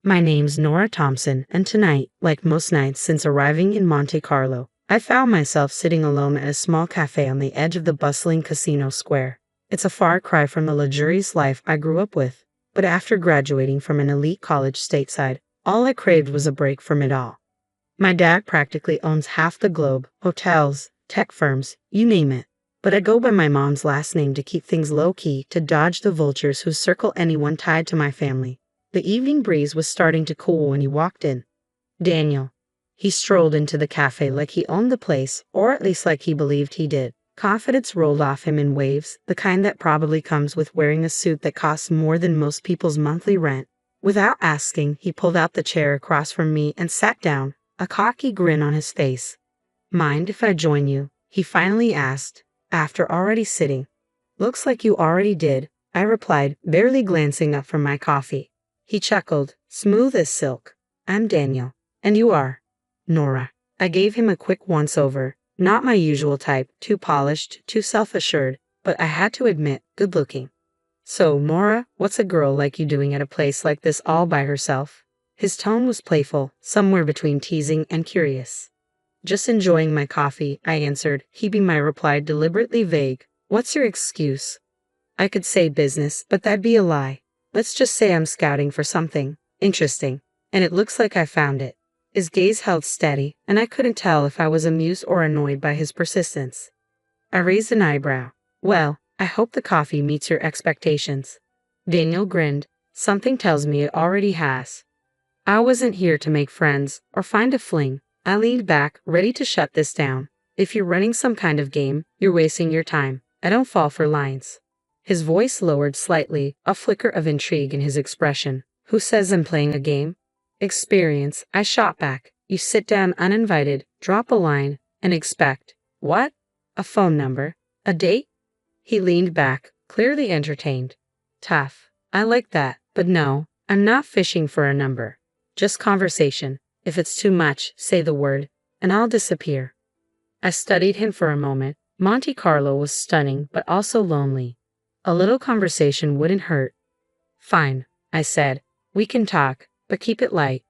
My name's Nora Thompson, and tonight, like most nights since arriving in Monte Carlo, I found myself sitting alone at a small cafe on the edge of the bustling casino square. It's a far cry from the luxurious life I grew up with, but after graduating from an elite college stateside, all I craved was a break from it all. My dad practically owns half the globe, hotels, tech firms, you name it. But I go by my mom's last name to keep things low-key, to dodge the vultures who circle anyone tied to my family. The evening breeze was starting to cool when he walked in. Daniel. He strolled into the cafe like he owned the place, or at least like he believed he did. Confidence rolled off him in waves, the kind that probably comes with wearing a suit that costs more than most people's monthly rent. Without asking, he pulled out the chair across from me and sat down, a cocky grin on his face. "Mind if I join you?" he finally asked, after already sitting. "Looks like you already did," I replied, barely glancing up from my coffee. He chuckled, smooth as silk. "I'm Daniel. And you are?" "Nora." I gave him a quick once-over. Not my usual type, too polished, too self-assured, but I had to admit, good-looking. "So, Nora, what's a girl like you doing at a place like this all by herself?" His tone was playful, somewhere between teasing and curious. "Just enjoying my coffee," I answered, keeping my reply deliberately vague. "What's your excuse?" I could say business, but that'd be a lie. Let's just say I'm scouting for something interesting, and it looks like I found it. His gaze held steady, and I couldn't tell if I was amused or annoyed by his persistence. I raised an eyebrow. "Well, I hope the coffee meets your expectations." Daniel grinned. "Something tells me it already has." I wasn't here to make friends, or find a fling. I leaned back, ready to shut this down. "If you're running some kind of game, you're wasting your time. I don't fall for lines." His voice lowered slightly, a flicker of intrigue in his expression. "Who says I'm playing a game?" "Experience," I shot back. "You sit down uninvited, drop a line, and expect—" "What?" "A phone number. A date?" He leaned back, clearly entertained. "Tough. I like that, but no, I'm not fishing for a number. Just conversation. If it's too much, say the word, and I'll disappear." I studied him for a moment. Monte Carlo was stunning, but also lonely. A little conversation wouldn't hurt. "Fine," I said. "We can talk, but keep it light."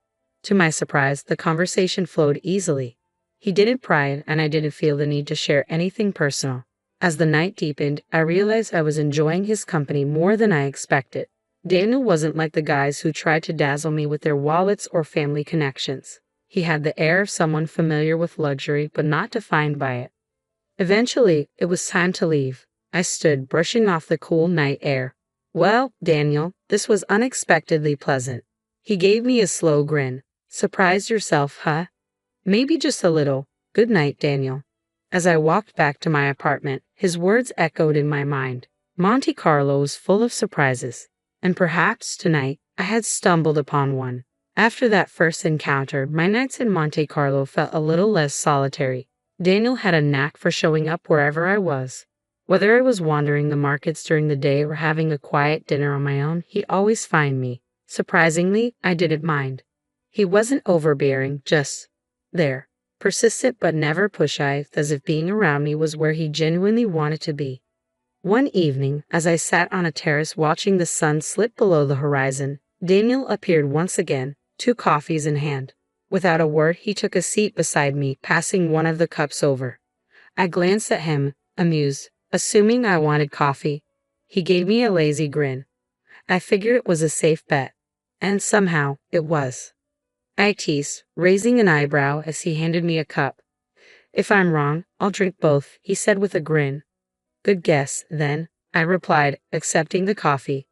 To my surprise, the conversation flowed easily. He didn't pry, and I didn't feel the need to share anything personal. As the night deepened, I realized I was enjoying his company more than I expected. Daniel wasn't like the guys who tried to dazzle me with their wallets or family connections. He had the air of someone familiar with luxury but not defined by it. Eventually, it was time to leave. I stood, brushing off the cool night air. "Well, Daniel, this was unexpectedly pleasant." He gave me a slow grin. "Surprised yourself, huh?" "Maybe just a little. Good night, Daniel." As I walked back to my apartment, his words echoed in my mind. Monte Carlo was full of surprises, and perhaps tonight I had stumbled upon one. After that first encounter, my nights in Monte Carlo felt a little less solitary. Daniel had a knack for showing up wherever I was. Whether I was wandering the markets during the day or having a quiet dinner on my own, he'd always find me. Surprisingly, I didn't mind. He wasn't overbearing, just there. Persistent but never pushy, as if being around me was where he genuinely wanted to be. One evening, as I sat on a terrace watching the sun slip below the horizon, Daniel appeared once again, 2 coffees in hand. Without a word, he took a seat beside me, passing one of the cups over. I glanced at him, amused, assuming I wanted coffee. He gave me a lazy grin. I figured it was a safe bet. And somehow, it was. I teased, raising an eyebrow as he handed me a cup. "If I'm wrong, I'll drink both," he said with a grin. "Good guess, then," I replied, accepting the coffee.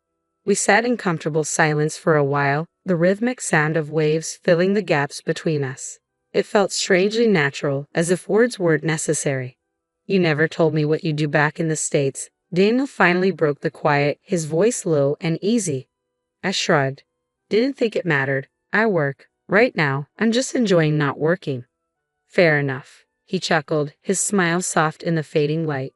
We sat in comfortable silence for a while, the rhythmic sound of waves filling the gaps between us. It felt strangely natural, as if words weren't necessary. "You never told me what you do back in the States." Daniel finally broke the quiet, his voice low and easy. I shrugged. "Didn't think it mattered. I work. Right now, I'm just enjoying not working." "Fair enough." He chuckled, his smile soft in the fading light.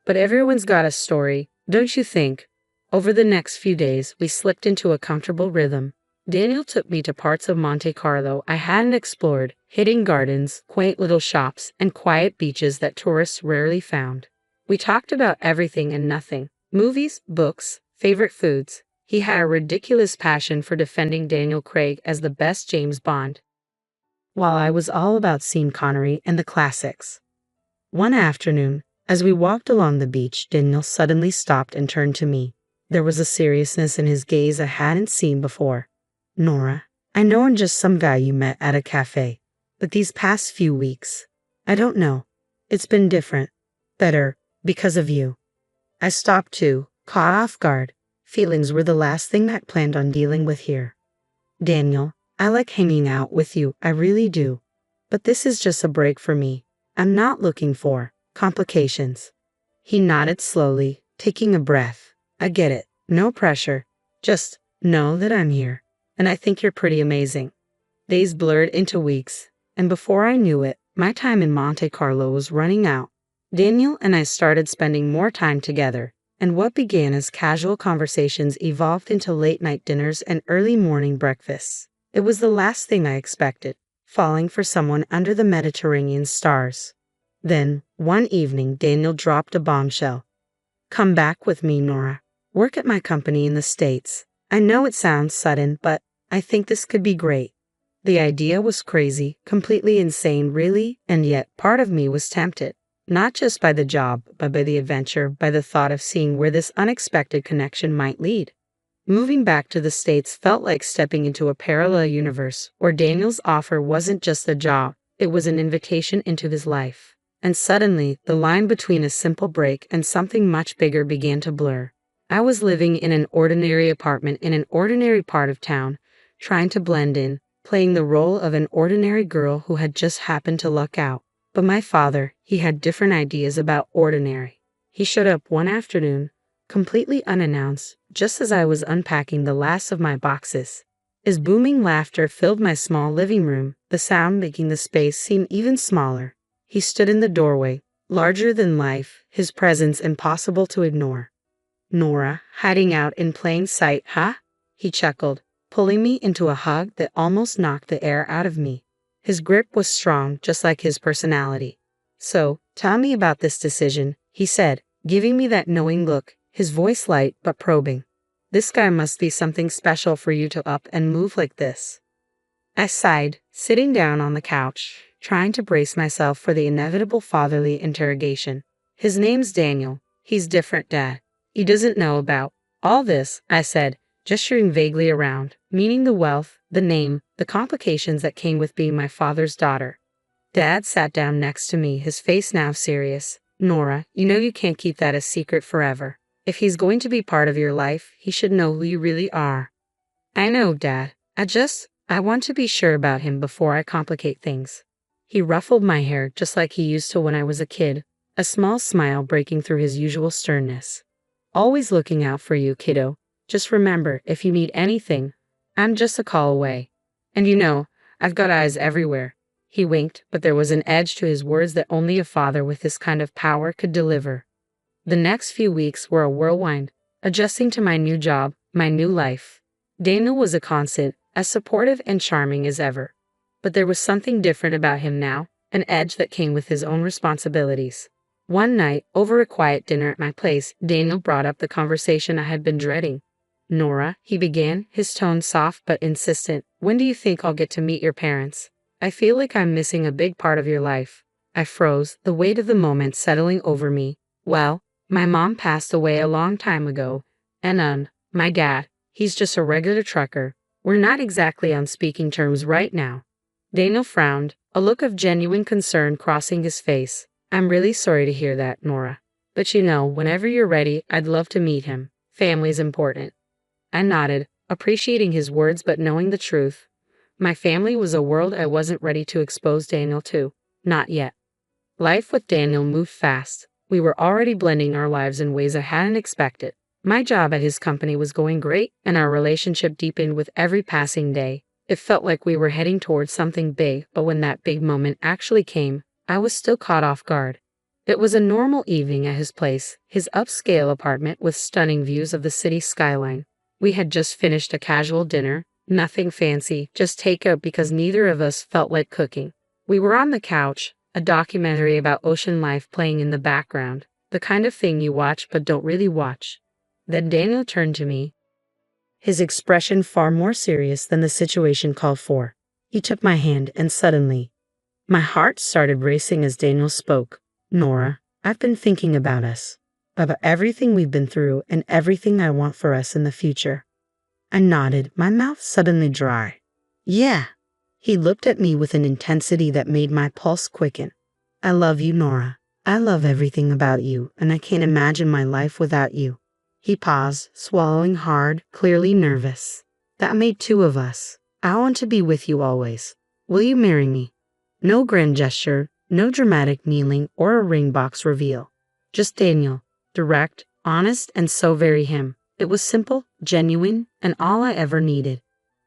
"But everyone's got a story, don't you think?" Over the next few days, we slipped into a comfortable rhythm. Daniel took me to parts of Monte Carlo I hadn't explored, hidden gardens, quaint little shops, and quiet beaches that tourists rarely found. We talked about everything and nothing: movies, books, favorite foods. He had a ridiculous passion for defending Daniel Craig as the best James Bond, while I was all about Sean Connery and the classics. One afternoon, as we walked along the beach, Daniel suddenly stopped and turned to me. There was a seriousness in his gaze I hadn't seen before. Nora, I know in just some guy you met at a cafe, but these past few weeks, I don't know. It's been different. Better, because of you. I stopped too, caught off guard. Feelings were the last thing I planned on dealing with here. Daniel, I like hanging out with you, I really do. But this is just a break for me. I'm not looking for complications. He nodded slowly, taking a breath. I get it. No pressure. Just know that I'm here. And I think you're pretty amazing. Days blurred into weeks, and before I knew it, my time in Monte Carlo was running out. Daniel and I started spending more time together, and what began as casual conversations evolved into late-night dinners and early morning breakfasts. It was the last thing I expected, falling for someone under the Mediterranean stars. Then, one evening, Daniel dropped a bombshell. Come back with me, Nora. Work at my company in the States. I know it sounds sudden, but I think this could be great. The idea was crazy, completely insane really, and yet part of me was tempted. Not just by the job, but by the adventure, by the thought of seeing where this unexpected connection might lead. Moving back to the States felt like stepping into a parallel universe, where Daniel's offer wasn't just a job, it was an invitation into his life. And suddenly, the line between a simple break and something much bigger began to blur. I was living in an ordinary apartment in an ordinary part of town, trying to blend in, playing the role of an ordinary girl who had just happened to luck out. But my father, he had different ideas about ordinary. He showed up one afternoon, completely unannounced, just as I was unpacking the last of my boxes. His booming laughter filled my small living room, the sound making the space seem even smaller. He stood in the doorway, larger than life, his presence impossible to ignore. Nora, hiding out in plain sight, huh? He chuckled, pulling me into a hug that almost knocked the air out of me. His grip was strong, just like his personality. So, tell me about this decision, he said, giving me that knowing look, his voice light but probing. This guy must be something special for you to up and move like this. I sighed, sitting down on the couch, trying to brace myself for the inevitable fatherly interrogation. His name's Daniel. He's different, Dad. He doesn't know about all this, I said, gesturing vaguely around, meaning the wealth, the name, the complications that came with being my father's daughter. Dad sat down next to me, his face now serious. Nora, you know you can't keep that a secret forever. If he's going to be part of your life, he should know who you really are. I know, Dad. I want to be sure about him before I complicate things. He ruffled my hair just like he used to when I was a kid, a small smile breaking through his usual sternness. Always looking out for you, kiddo. Just remember, if you need anything, I'm just a call away. And you know, I've got eyes everywhere. He winked, but there was an edge to his words that only a father with this kind of power could deliver. The next few weeks were a whirlwind, adjusting to my new job, my new life. Daniel was a constant, as supportive and charming as ever. But there was something different about him now, an edge that came with his own responsibilities. One night, over a quiet dinner at my place, Daniel brought up the conversation I had been dreading. Nora, he began, his tone soft but insistent, when do you think I'll get to meet your parents? I feel like I'm missing a big part of your life. I froze, the weight of the moment settling over me. Well, my mom passed away a long time ago, and my dad, he's just a regular trucker. We're not exactly on speaking terms right now. Daniel frowned, a look of genuine concern crossing his face. I'm really sorry to hear that, Nora. But you know, whenever you're ready, I'd love to meet him. Family's important. I nodded, appreciating his words but knowing the truth. My family was a world I wasn't ready to expose Daniel to. Not yet. Life with Daniel moved fast. We were already blending our lives in ways I hadn't expected. My job at his company was going great, and our relationship deepened with every passing day. It felt like we were heading towards something big, but when that big moment actually came, I was still caught off guard. It was a normal evening at his place, his upscale apartment with stunning views of the city skyline. We had just finished a casual dinner, nothing fancy, just takeout because neither of us felt like cooking. We were on the couch, a documentary about ocean life playing in the background, the kind of thing you watch but don't really watch. Then Daniel turned to me. his expression far more serious than the situation called for. He took my hand and suddenly, my heart started racing as Daniel spoke. Nora, I've been thinking about us, about everything we've been through and everything I want for us in the future. I nodded, my mouth suddenly dry. Yeah. He looked at me with an intensity that made my pulse quicken. I love you, Nora. I love everything about you, and I can't imagine my life without you. He paused, swallowing hard, clearly nervous. That made two of us. I want to be with you always. Will you marry me? No grand gesture, no dramatic kneeling or a ring box reveal. Just Daniel, direct, honest, and so very him. It was simple, genuine, and all I ever needed.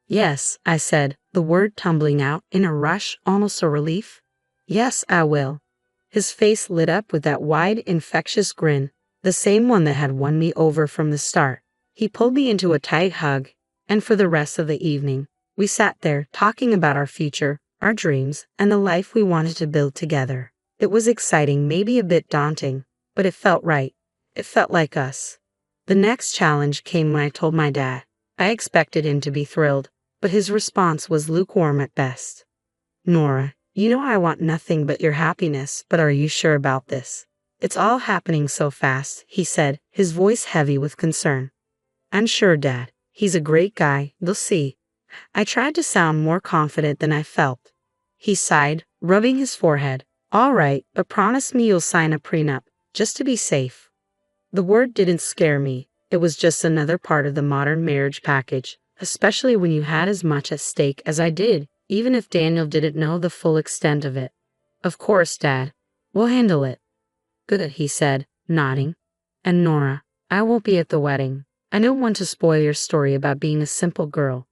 Yes, I said, the word tumbling out in a rush, almost a relief. Yes, I will. His face lit up with that wide, infectious grin, the same one that had won me over from the start. He pulled me into a tight hug, and for the rest of the evening, we sat there talking about our future, our dreams, and the life we wanted to build together. It was exciting, maybe a bit daunting, but it felt right. It felt like us. The next challenge came when I told my dad. I expected him to be thrilled, but his response was lukewarm at best. Nora, you know I want nothing but your happiness, but are you sure about this? It's all happening so fast, he said, his voice heavy with concern. I'm sure, Dad. He's a great guy, you'll see. I tried to sound more confident than I felt. He sighed, rubbing his forehead. All right, but promise me you'll sign a prenup, just to be safe. The word didn't scare me. It was just another part of the modern marriage package, especially when you had as much at stake as I did, even if Daniel didn't know the full extent of it. Of course, Dad. We'll handle it. Good, he said, nodding. And Nora, I won't be at the wedding. I don't want to spoil your story about being a simple girl.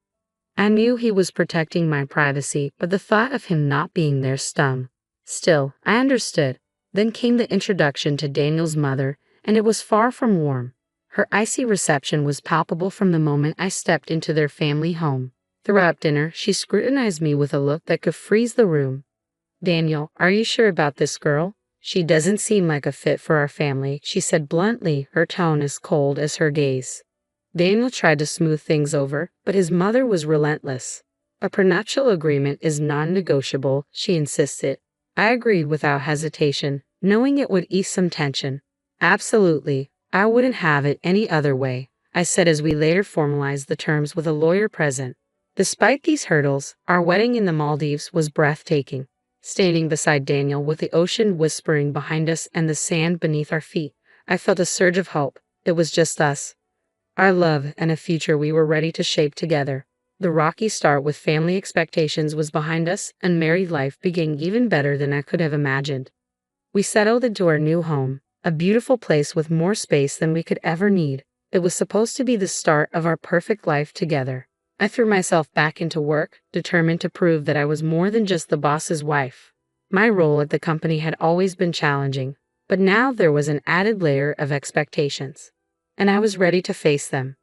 I knew he was protecting my privacy, but the thought of him not being there stung. Still, I understood. Then came the introduction to Daniel's mother, and it was far from warm. Her icy reception was palpable from the moment I stepped into their family home. Throughout dinner, she scrutinized me with a look that could freeze the room. Daniel, are you sure about this girl? She doesn't seem like a fit for our family, she said bluntly, her tone as cold as her gaze. Daniel tried to smooth things over, but his mother was relentless. A prenuptial agreement is non-negotiable, she insisted. I agreed without hesitation, knowing it would ease some tension. Absolutely, I wouldn't have it any other way, I said as we later formalized the terms with a lawyer present. Despite these hurdles, our wedding in the Maldives was breathtaking. Standing beside Daniel with the ocean whispering behind us and the sand beneath our feet, I felt a surge of hope. It was just us. Our love and a future we were ready to shape together. The rocky start with family expectations was behind us, and married life began even better than I could have imagined. We settled into our new home, a beautiful place with more space than we could ever need. It was supposed to be the start of our perfect life together. I threw myself back into work, determined to prove that I was more than just the boss's wife. My role at the company had always been challenging, but now there was an added layer of expectations, and I was ready to face them.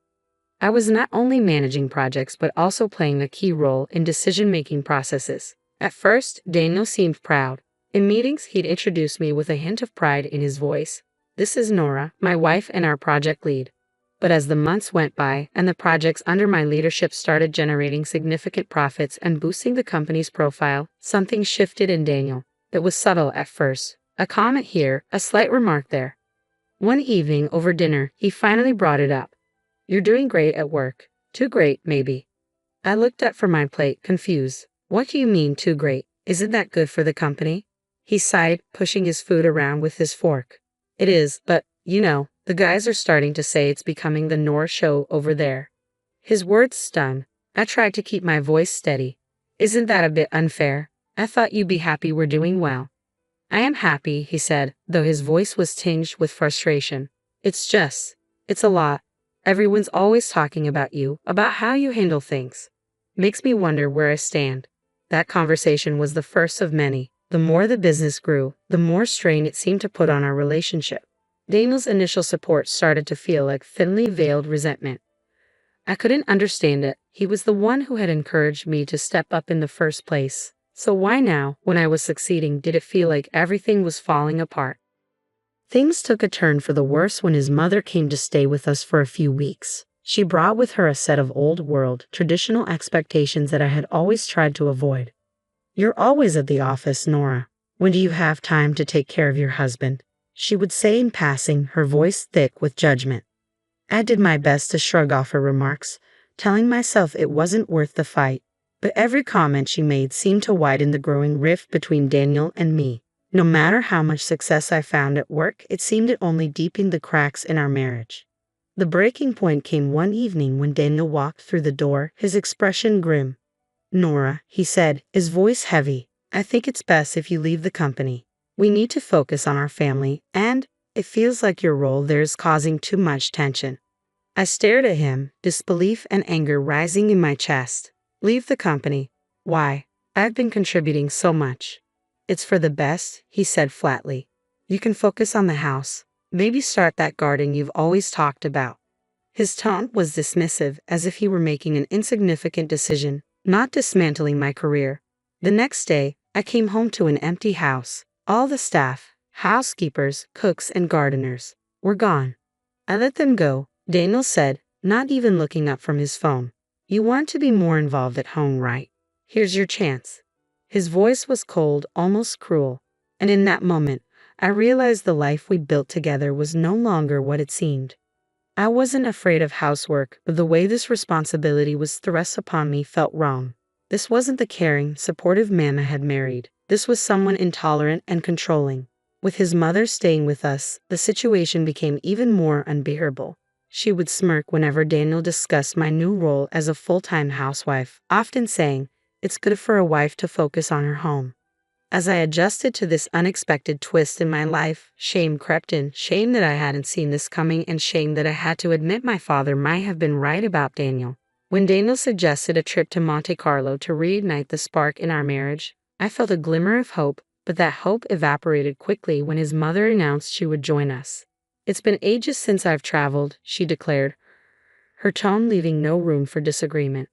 I was not only managing projects but also playing a key role in decision-making processes. At first, Daniel seemed proud. In meetings, he'd introduce me with a hint of pride in his voice. This is Nora, my wife and our project lead. But as the months went by and the projects under my leadership started generating significant profits and boosting the company's profile, something shifted in Daniel. It was subtle at first. A comment here, a slight remark there. One evening over dinner, he finally brought it up. You're doing great at work. Too great, maybe. I looked up from my plate, confused. What do you mean, too great? Isn't that good for the company? He sighed, pushing his food around with his fork. It is, but, the guys are starting to say it's becoming the Nora show over there. His words stung. I tried to keep my voice steady. Isn't that a bit unfair? I thought you'd be happy we're doing well. I am happy, he said, though his voice was tinged with frustration. It's a lot. Everyone's always talking about you, about how you handle things. Makes me wonder where I stand. That conversation was the first of many. The more the business grew, the more strain it seemed to put on our relationship. Daniel's initial support started to feel like thinly veiled resentment. I couldn't understand it. He was the one who had encouraged me to step up in the first place. So why now, when I was succeeding, did it feel like everything was falling apart? Things took a turn for the worse when his mother came to stay with us for a few weeks. She brought with her a set of old-world, traditional expectations that I had always tried to avoid. "You're always at the office, Nora. When do you have time to take care of your husband?" she would say in passing, her voice thick with judgment. I did my best to shrug off her remarks, telling myself it wasn't worth the fight, but every comment she made seemed to widen the growing rift between Daniel and me. No matter how much success I found at work, it seemed it only deepened the cracks in our marriage. The breaking point came one evening when Daniel walked through the door, his expression grim. "Nora," he said, his voice heavy, "I think it's best if you leave the company. We need to focus on our family, and it feels like your role there is causing too much tension." I stared at him, disbelief and anger rising in my chest. "Leave the company? Why? I've been contributing so much." "It's for the best," he said flatly. "You can focus on the house. Maybe start that garden you've always talked about." His tone was dismissive, as if he were making an insignificant decision, not dismantling my career. The next day, I came home to an empty house. All the staff, housekeepers, cooks, and gardeners, were gone. "I let them go," Daniel said, not even looking up from his phone. "You want to be more involved at home, right? Here's your chance." His voice was cold, almost cruel, and in that moment, I realized the life we built together was no longer what it seemed. I wasn't afraid of housework, but the way this responsibility was thrust upon me felt wrong. This wasn't the caring, supportive man I had married. This was someone intolerant and controlling. With his mother staying with us, the situation became even more unbearable. She would smirk whenever Daniel discussed my new role as a full-time housewife, often saying, "It's good for a wife to focus on her home." As I adjusted to this unexpected twist in my life, shame crept in, shame that I hadn't seen this coming, and shame that I had to admit my father might have been right about Daniel. When Daniel suggested a trip to Monte Carlo to reignite the spark in our marriage, I felt a glimmer of hope, but that hope evaporated quickly when his mother announced she would join us. "It's been ages since I've traveled," she declared, her tone leaving no room for disagreement.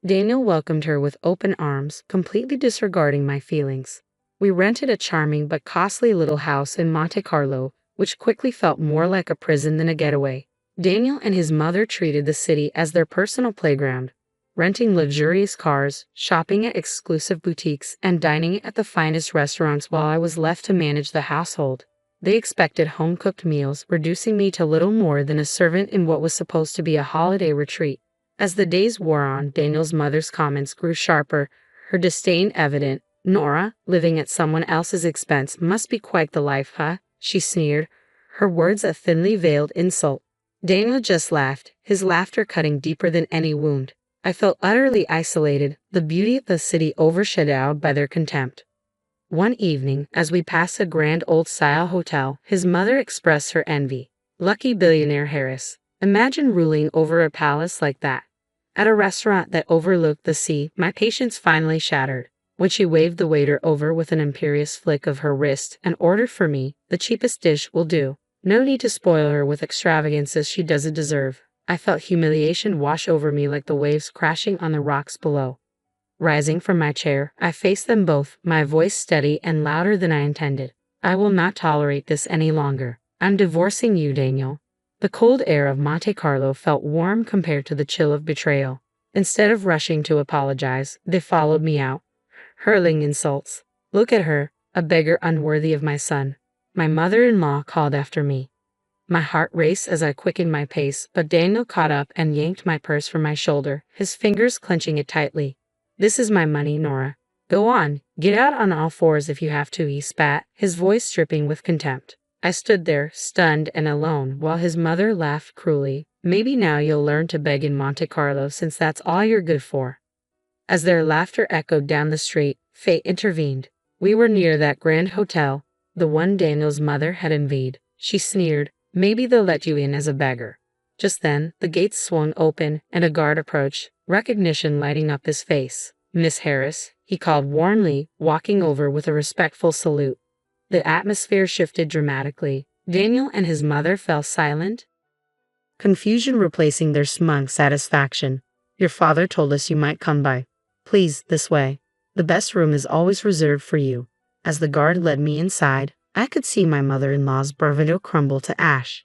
Daniel welcomed her with open arms, completely disregarding my feelings. We rented a charming but costly little house in Monte Carlo, which quickly felt more like a prison than a getaway. Daniel and his mother treated the city as their personal playground, renting luxurious cars, shopping at exclusive boutiques, and dining at the finest restaurants while I was left to manage the household. They expected home-cooked meals, reducing me to little more than a servant in what was supposed to be a holiday retreat. As the days wore on, Daniel's mother's comments grew sharper, her disdain evident. "Nora, living at someone else's expense must be quite the life, huh?" she sneered, her words a thinly veiled insult. Daniel just laughed, his laughter cutting deeper than any wound. I felt utterly isolated, the beauty of the city overshadowed by their contempt. One evening, as we passed a grand old-style hotel, his mother expressed her envy. "Lucky billionaire Harris. Imagine ruling over a palace like that." At a restaurant that overlooked the sea, my patience finally shattered, when she waved the waiter over with an imperious flick of her wrist and ordered for me, "The cheapest dish will do. No need to spoil her with extravagances she doesn't deserve." I felt humiliation wash over me like the waves crashing on the rocks below. Rising from my chair, I faced them both, my voice steady and louder than I intended. "I will not tolerate this any longer. I'm divorcing you, Daniel." The cold air of Monte Carlo felt warm compared to the chill of betrayal. Instead of rushing to apologize, they followed me out, hurling insults. "Look at her, a beggar unworthy of my son," my mother-in-law called after me. My heart raced as I quickened my pace, but Daniel caught up and yanked my purse from my shoulder, his fingers clenching it tightly. "This is my money, Nora. Go on, get out on all fours if you have to," he spat, his voice dripping with contempt. I stood there, stunned and alone, while his mother laughed cruelly. "Maybe now you'll learn to beg in Monte Carlo, since that's all you're good for." As their laughter echoed down the street, fate intervened. We were near that grand hotel, the one Daniel's mother had envied. She sneered, "Maybe they'll let you in as a beggar." Just then, the gates swung open, and a guard approached, recognition lighting up his face. "Miss Harris," he called warmly, walking over with a respectful salute. The atmosphere shifted dramatically. Daniel and his mother fell silent, confusion replacing their smug satisfaction. "Your father told us you might come by. Please, this way. The best room is always reserved for you." As the guard led me inside, I could see my mother-in-law's bravado crumble to ash.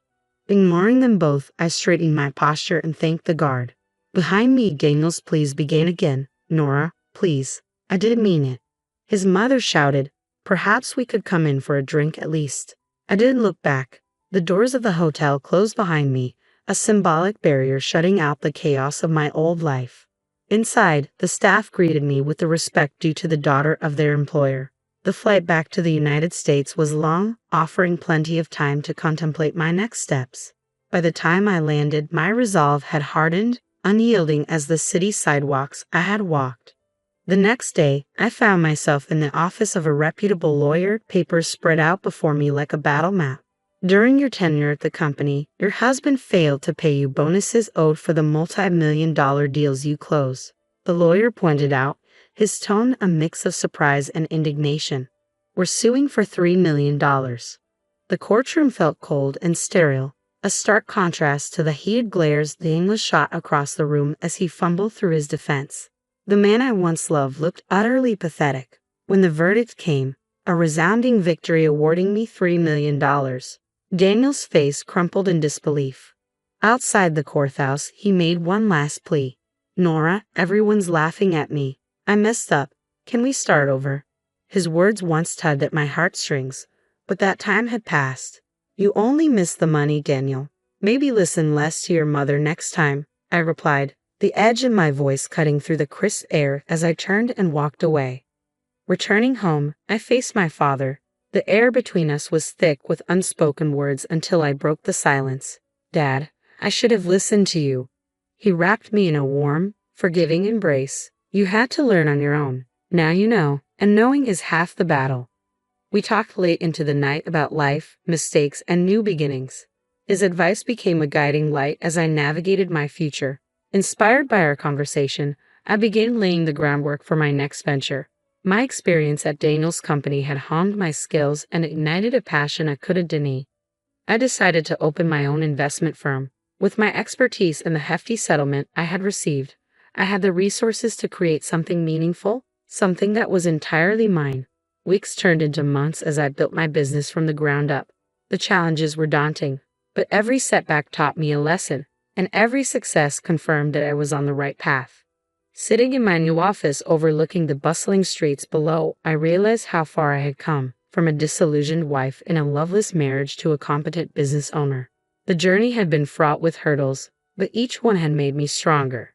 Ignoring them both, I straightened my posture and thanked the guard. Behind me, Daniel's pleas began again. Nora, please. I didn't mean it. His mother shouted, perhaps we could come in for a drink at least. I didn't look back. The doors of the hotel closed behind me, a symbolic barrier shutting out the chaos of my old life. Inside, the staff greeted me with the respect due to the daughter of their employer. The flight back to the United States was long, offering plenty of time to contemplate my next steps. By the time I landed, my resolve had hardened, unyielding as the city sidewalks I had walked. The next day, I found myself in the office of a reputable lawyer, papers spread out before me like a battle map. During your tenure at the company, your husband failed to pay you bonuses owed for the multi-million-dollar deals you close, the lawyer pointed out, his tone a mix of surprise and indignation. We're suing for $3 million. The courtroom felt cold and sterile, a stark contrast to the heated glares Daniel shot across the room as he fumbled through his defense. The man I once loved looked utterly pathetic. When the verdict came, a resounding victory awarding me $3 million. Daniel's face crumpled in disbelief. Outside the courthouse, he made one last plea. Nora, everyone's laughing at me. I messed up. Can we start over? His words once tugged at my heartstrings, but that time had passed. You only missed the money, Daniel. Maybe listen less to your mother next time, I replied, the edge of my voice cutting through the crisp air as I turned and walked away. Returning home, I faced my father. The air between us was thick with unspoken words until I broke the silence. Dad, I should have listened to you. He wrapped me in a warm, forgiving embrace. You had to learn on your own. Now you know, and knowing is half the battle. We talked late into the night about life, mistakes, and new beginnings. His advice became a guiding light as I navigated my future. Inspired by our conversation, I began laying the groundwork for my next venture. My experience at Daniel's company had honed my skills and ignited a passion I couldn't deny. I decided to open my own investment firm. With my expertise and the hefty settlement I had received, I had the resources to create something meaningful, something that was entirely mine. Weeks turned into months as I built my business from the ground up. The challenges were daunting, but every setback taught me a lesson, and every success confirmed that I was on the right path. Sitting in my new office overlooking the bustling streets below, I realized how far I had come, from a disillusioned wife in a loveless marriage to a competent business owner. The journey had been fraught with hurdles, but each one had made me stronger.